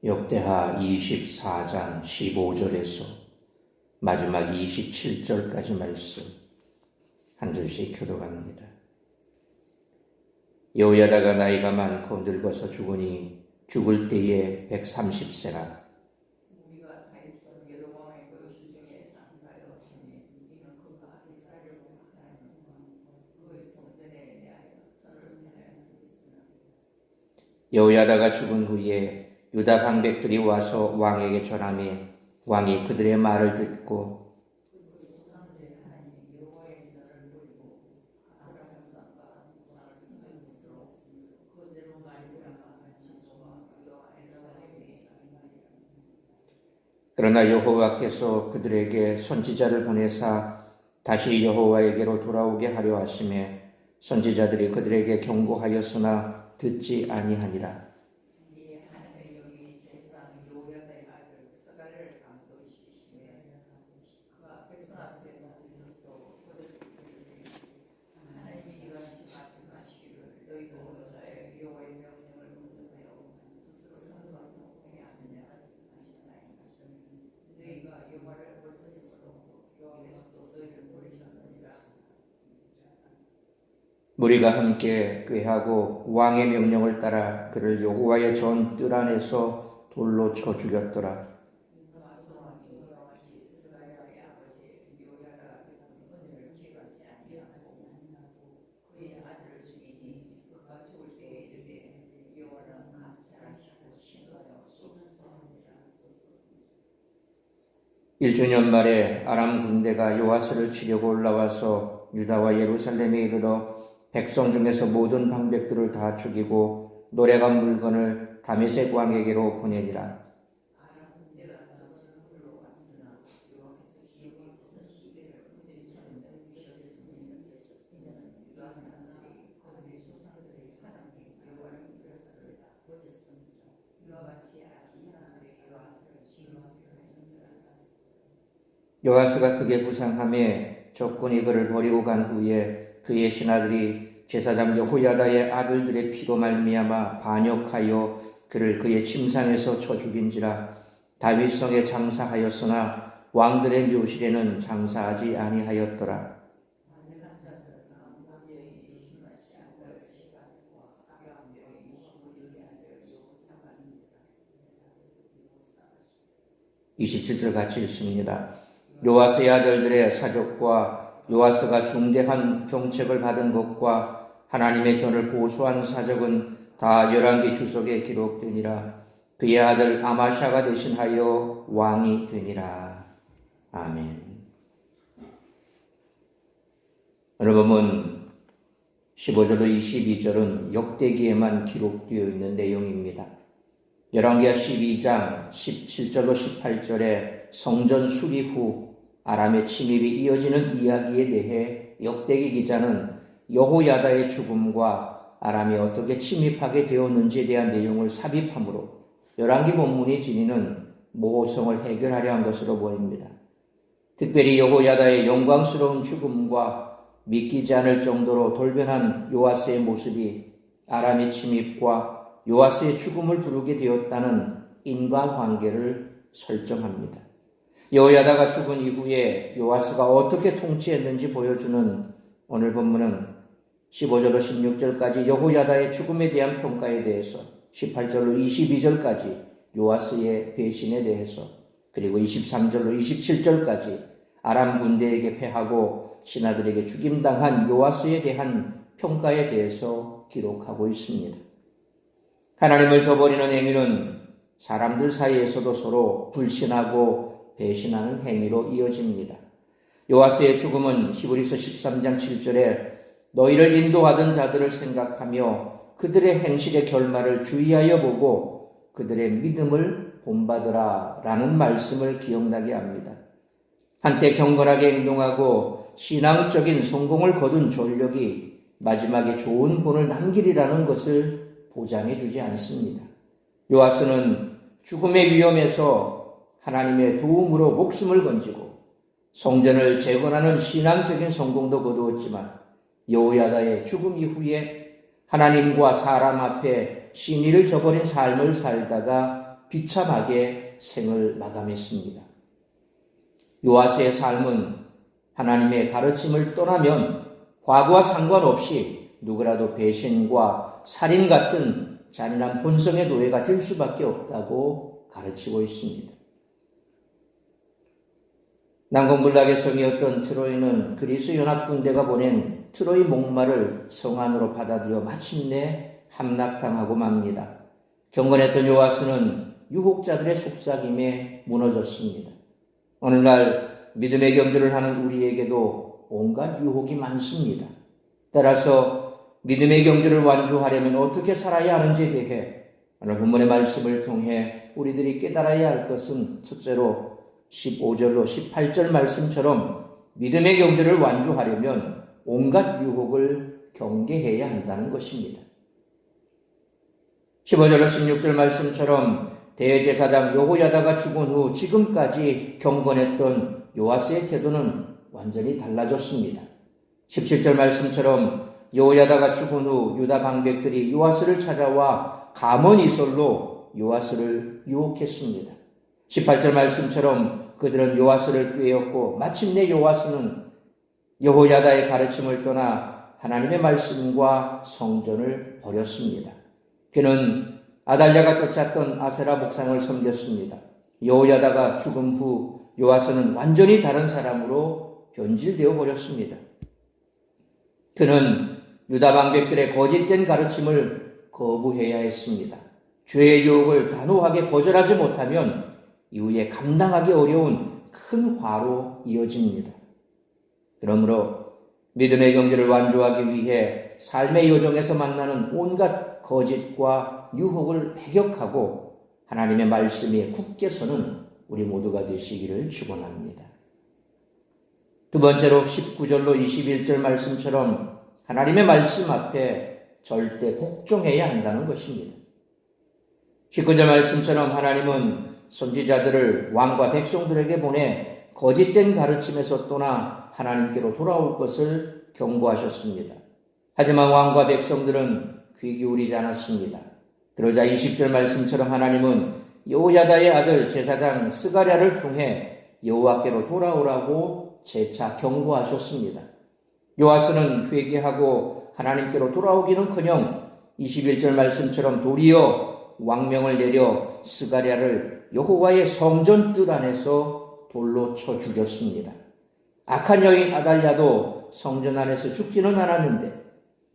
역대하 24장 15절에서 마지막 27절까지 말씀 한 절씩 교독합니다. 여호야다가 나이가 많고 늙어서 죽으니 죽을 때에 130세라. 여호야다가 죽은 후에 유다 방백들이 와서 왕에게 전하며 왕이 그들의 말을 듣고 그러나 여호와께서 그들에게 선지자를 보내사 다시 여호와에게로 돌아오게 하려 하시매 선지자들이 그들에게 경고하였으나 듣지 아니하니라. 무리가 함께 꾀하고 왕의 명령을 따라 그를 여호와의 전 뜰 안에서 돌로 쳐 죽였더라. 일주년 말에 아람 군대가 요아스를 치려고 올라와서 유다와 예루살렘에 이르러 백성 중에서 모든 방백들을 다 죽이고 노래간 물건을 다메섹 왕에게로 보내니라. 요아스가 크게 부상하며 적군이 그를 버리고 간 후에 그의 신하들이 제사장 여호야다의 아들들의 피로 말미암아 반역하여 그를 그의 침상에서 쳐 죽인지라. 다윗성에 장사하였으나 왕들의 묘실에는 장사하지 아니하였더라. (27절) 같이 읽습니다. 요아스의 아들들의 사적과 요아스가 중대한 병책을 받은 것과 하나님의 전을 보수한 사적은 다 열왕기 주석에 기록되니라. 그의 아들 아마샤가 대신하여 왕이 되니라. 아멘. 오늘 본문 15절로 22절은 역대기에만 기록되어 있는 내용입니다. 열왕기하 12장 17절로 18절에 성전 수리 후 아람의 침입이 이어지는 이야기에 대해 역대기 기자는 여호야다의 죽음과 아람이 어떻게 침입하게 되었는지에 대한 내용을 삽입하므로 열왕기 본문이 지니는 모호성을 해결하려 한 것으로 보입니다. 특별히 여호야다의 영광스러운 죽음과 믿기지 않을 정도로 돌변한 요아스의 모습이 아람의 침입과 요아스의 죽음을 부르게 되었다는 인과관계를 설정합니다. 여호야다가 죽은 이후에 요아스가 어떻게 통치했는지 보여주는 오늘 본문은 15절로 16절까지 여호야다의 죽음에 대한 평가에 대해서, 18절로 22절까지 요아스의 배신에 대해서, 그리고 23절로 27절까지 아람 군대에게 패하고 신하들에게 죽임당한 요아스에 대한 평가에 대해서 기록하고 있습니다. 하나님을 저버리는 행위는 사람들 사이에서도 서로 불신하고 배신하는 행위로 이어집니다. 요아스의 죽음은 히브리서 13장 7절에 너희를 인도하던 자들을 생각하며 그들의 행실의 결말을 주의하여 보고 그들의 믿음을 본받으라 라는 말씀을 기억나게 합니다. 한때 경건하게 행동하고 신앙적인 성공을 거둔 전력이 마지막에 좋은 본을 남기리라는 것을 보장해 주지 않습니다. 요아스는 죽음의 위험에서 하나님의 도움으로 목숨을 건지고 성전을 재건하는 신앙적인 성공도 거두었지만 여호야다의 죽음 이후에 하나님과 사람 앞에 신의를 저버린 삶을 살다가 비참하게 생을 마감했습니다. 요아스의 삶은 하나님의 가르침을 떠나면 과거와 상관없이 누구라도 배신과 살인 같은 잔인한 본성의 노예가 될 수밖에 없다고 가르치고 있습니다. 난공불락의 성이었던 트로이는 그리스 연합군대가 보낸 트로이 목마를 성 안으로 받아들여 마침내 함락당하고 맙니다. 경건했던 요아스는 유혹자들의 속삭임에 무너졌습니다. 오늘날 믿음의 경주를 하는 우리에게도 온갖 유혹이 많습니다. 따라서 믿음의 경주를 완주하려면 어떻게 살아야 하는지에 대해 오늘 본문의 말씀을 통해 우리들이 깨달아야 할 것은 첫째로 15절로 18절 말씀처럼 믿음의 경주를 완주하려면 온갖 유혹을 경계해야 한다는 것입니다. 15절로 16절 말씀처럼 대제사장 여호야다가 죽은 후 지금까지 경건했던 요아스의 태도는 완전히 달라졌습니다. 17절 말씀처럼 여호야다가 죽은 후 유다 방백들이 요아스를 찾아와 가문이설로 요아스를 유혹했습니다. 18절 말씀처럼 그들은 요아스를 꾀었고 마침내 요아스는 여호야다의 가르침을 떠나 하나님의 말씀과 성전을 버렸습니다. 그는 아달랴가 쫓았던 아세라 목상을 섬겼습니다. 여호야다가 죽음 후 요아스는 완전히 다른 사람으로 변질되어 버렸습니다. 그는 유다 방백들의 거짓된 가르침을 거부해야 했습니다. 죄의 유혹을 단호하게 거절하지 못하면 이후에 감당하기 어려운 큰 화로 이어집니다. 그러므로 믿음의 경주를 완주하기 위해 삶의 요정에서 만나는 온갖 거짓과 유혹을 배격하고 하나님의 말씀에 굳게 서는 우리 모두가 되시기를 축원합니다. 두 번째로 19절로 21절 말씀처럼 하나님의 말씀 앞에 절대 복종해야 한다는 것입니다. 19절 말씀처럼 하나님은 선지자들을 왕과 백성들에게 보내 거짓된 가르침에서 떠나 하나님께로 돌아올 것을 경고하셨습니다. 하지만 왕과 백성들은 귀 기울이지 않았습니다. 그러자 20절 말씀처럼 하나님은 여호야다의 아들 제사장 스가랴를 통해 여호와께로 돌아오라고 재차 경고하셨습니다. 요아스는 회개하고 하나님께로 돌아오기는커녕 21절 말씀처럼 도리어 왕명을 내려 스가랴를 여호와의 성전 뜰 안에서 돌로 쳐 죽였습니다. 악한 여인 아달랴도 성전 안에서 죽지는 않았는데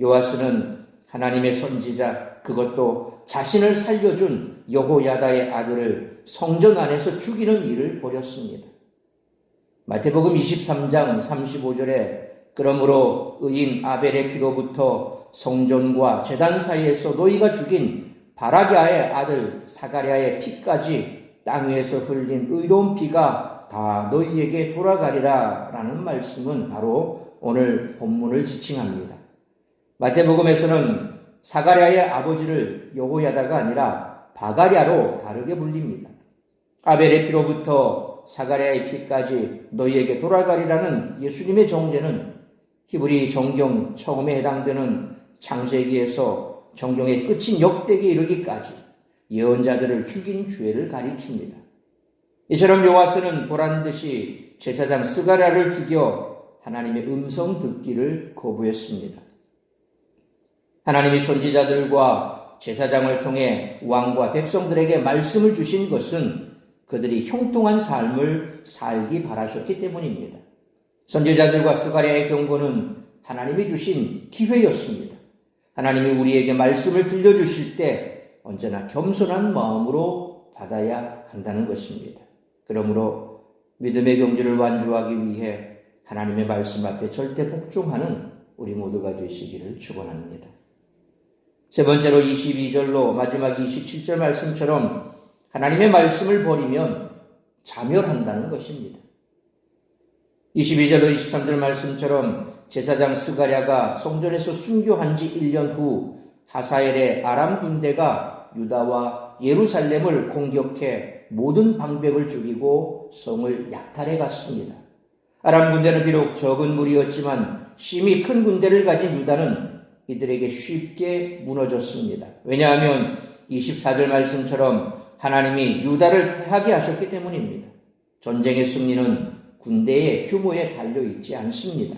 요아스는 하나님의 선지자, 그것도 자신을 살려준 여호야다의 아들을 성전 안에서 죽이는 일을 벌였습니다. 마태복음 23장 35절에 그러므로 의인 아벨의 피로부터 성전과 제단 사이에서 너희가 죽인 바라기아의 아들 사가랴의 피까지 땅 위에서 흘린 의로운 피가 다 너희에게 돌아가리라 라는 말씀은 바로 오늘 본문을 지칭합니다. 마태복음에서는 사가랴의 아버지를 여호야다가 아니라 바가랴로 다르게 불립니다. 아벨의 피로부터 사가랴의 피까지 너희에게 돌아가리라는 예수님의 정죄는 히브리 정경 처음에 해당되는 창세기에서 정경의 끝인 역대기에 이르기까지 예언자들을 죽인 죄를 가리킵니다. 이처럼 요아스는 보란듯이 제사장 스가랴를 죽여 하나님의 음성 듣기를 거부했습니다. 하나님이 선지자들과 제사장을 통해 왕과 백성들에게 말씀을 주신 것은 그들이 형통한 삶을 살기 바라셨기 때문입니다. 선지자들과 스가랴의 경고는 하나님이 주신 기회였습니다. 하나님이 우리에게 말씀을 들려주실 때 언제나 겸손한 마음으로 받아야 한다는 것입니다. 그러므로 믿음의 경주를 완주하기 위해 하나님의 말씀 앞에 절대 복종하는 우리 모두가 되시기를 축원합니다. 세 번째로 22절로 마지막 27절 말씀처럼 하나님의 말씀을 버리면 자멸한다는 것입니다. 22절로 23절 말씀처럼 제사장 스가랴가 성전에서 순교한 지 1년 후 하사엘의 아람 군대가 유다와 예루살렘을 공격해 모든 방백을 죽이고 성을 약탈해 갔습니다. 아람 군대는 비록 적은 무리였지만 심히 큰 군대를 가진 유다는 이들에게 쉽게 무너졌습니다. 왜냐하면 24절 말씀처럼 하나님이 유다를 패하게 하셨기 때문입니다. 전쟁의 승리는 군대의 규모에 달려있지 않습니다.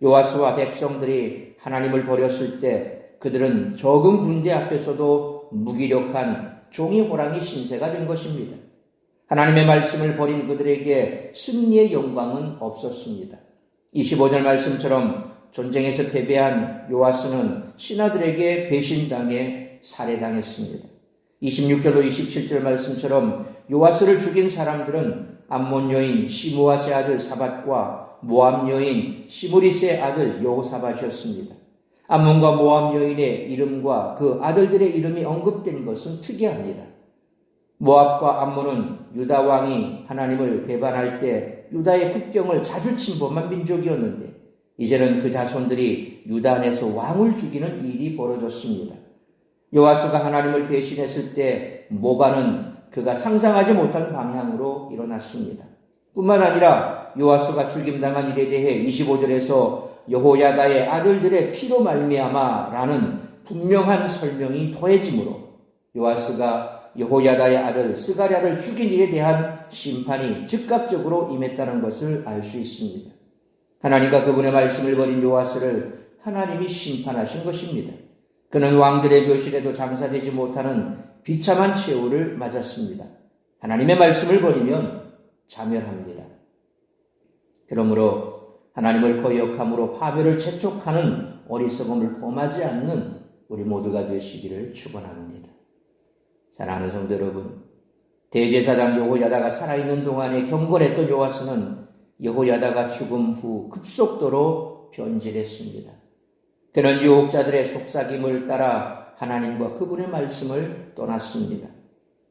요아스와 백성들이 하나님을 버렸을 때 그들은 적은 군대 앞에서도 무기력한 종이 호랑이 신세가 된 것입니다. 하나님의 말씀을 버린 그들에게 승리의 영광은 없었습니다. 25절 말씀처럼 전쟁에서 패배한 요아스는 신하들에게 배신당해 살해당했습니다. 26절로 27절 말씀처럼 요아스를 죽인 사람들은 암몬 여인 시므아의 아들 사밧과 모압 여인 시므리스의 아들 여호사밧이었습니다. 암몬과 모압 여인의 이름과 그 아들들의 이름이 언급된 것은 특이합니다. 모압과 암몬은 유다 왕이 하나님을 배반할 때 유다의 국경을 자주 침범한 민족이었는데 이제는 그 자손들이 유다 안에서 왕을 죽이는 일이 벌어졌습니다. 요아스가 하나님을 배신했을 때 모반은 그가 상상하지 못한 방향으로 일어났습니다. 뿐만 아니라 요아스가 죽임당한 일에 대해 25절에서 여호야다의 아들들의 피로 말미암아라는 분명한 설명이 더해지므로 요아스가 여호야다의 아들 스가랴를 죽인 일에 대한 심판이 즉각적으로 임했다는 것을 알 수 있습니다. 하나님과 그분의 말씀을 버린 요아스를 하나님이 심판하신 것입니다. 그는 왕들의 교실에도 장사되지 못하는 비참한 최후를 맞았습니다. 하나님의 말씀을 버리면 자멸합니다. 그러므로 하나님을 거역함으로 파멸을 재촉하는 어리석음을 범하지 않는 우리 모두가 되시기를 축원합니다. 사랑하는 성도 여러분, 대제사장 여호야다가 살아있는 동안에 경건했던 요아스는 여호야다가 죽음 후 급속도로 변질했습니다. 그는 유혹자들의 속삭임을 따라 하나님과 그분의 말씀을 떠났습니다.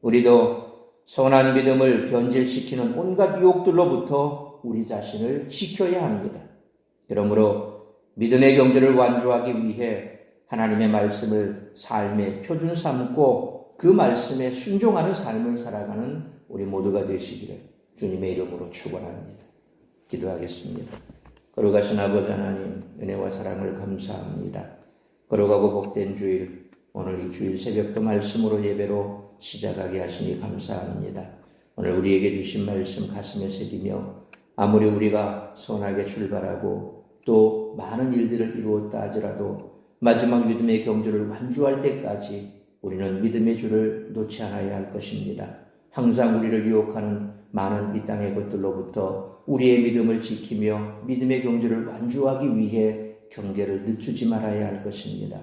우리도 선한 믿음을 변질시키는 온갖 유혹들로부터 우리 자신을 지켜야 합니다. 그러므로 믿음의 경제를 완주하기 위해 하나님의 말씀을 삶의 표준 삼고 그 말씀에 순종하는 삶을 살아가는 우리 모두가 되시기를 주님의 이름으로 축원합니다. 기도하겠습니다. 거룩하신 아버지 하나님, 은혜와 사랑을 감사합니다. 거룩하고 복된 주일, 오늘 이 주일 새벽도 말씀으로 예배로 시작하게 하시니 감사합니다. 오늘 우리에게 주신 말씀 가슴에 새기며 아무리 우리가 선하게 출발하고 또 많은 일들을 이루었다 하더라도 마지막 믿음의 경주를 완주할 때까지 우리는 믿음의 줄을 놓지 않아야 할 것입니다. 항상 우리를 유혹하는 많은 이 땅의 것들로부터 우리의 믿음을 지키며 믿음의 경주를 완주하기 위해 경계를 늦추지 말아야 할 것입니다.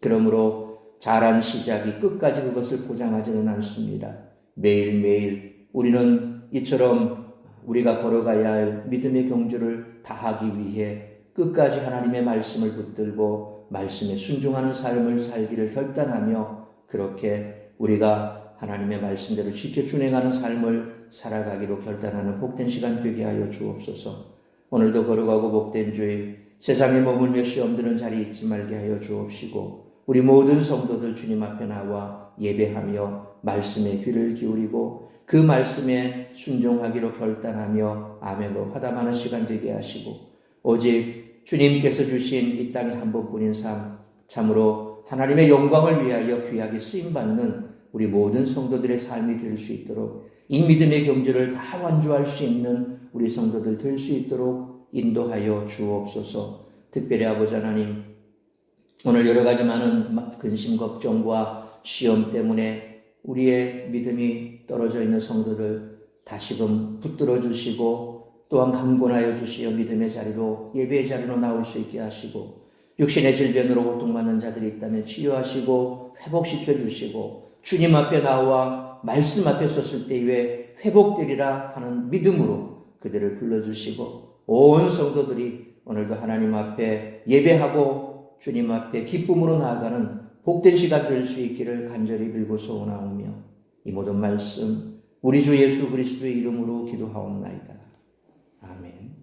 그러므로 잘한 시작이 끝까지 그것을 보장하지는 않습니다. 매일매일 우리는 이처럼 우리가 걸어가야 할 믿음의 경주를 다하기 위해 끝까지 하나님의 말씀을 붙들고 말씀에 순종하는 삶을 살기를 결단하며 그렇게 우리가 하나님의 말씀대로 지켜 준행하는 삶을 살아가기로 결단하는 복된 시간 되게 하여 주옵소서. 오늘도 거룩하고 복된 주일 세상에 머물며 시험 드는 자리 잊지 말게 하여 주옵시고 우리 모든 성도들 주님 앞에 나와 예배하며 말씀에 귀를 기울이고 그 말씀에 순종하기로 결단하며 아멘으로 화답하는 시간 되게 하시고 오직 주님께서 주신 이 땅에 한 번뿐인 삶 참으로 하나님의 영광을 위하여 귀하게 쓰임받는 우리 모든 성도들의 삶이 될 수 있도록 이 믿음의 경주를 다 완주할 수 있는 우리 성도들 될 수 있도록 인도하여 주옵소서. 특별히 아버지 하나님, 오늘 여러 가지 많은 근심 걱정과 시험 때문에 우리의 믿음이 떨어져 있는 성도들 다시금 붙들어 주시고 또한 강권하여 주시어 믿음의 자리로 예배의 자리로 나올 수 있게 하시고 육신의 질병으로 고통받는 자들이 있다면 치유하시고 회복시켜 주시고 주님 앞에 나와 말씀 앞에 섰을 때에 회복되리라 하는 믿음으로 그들을 불러주시고 온 성도들이 오늘도 하나님 앞에 예배하고 주님 앞에 기쁨으로 나아가는 복된 시간 될 수 있기를 간절히 빌고 소원하오며 이 모든 말씀 우리 주 예수 그리스도의 이름으로 기도하옵나이다. 아멘.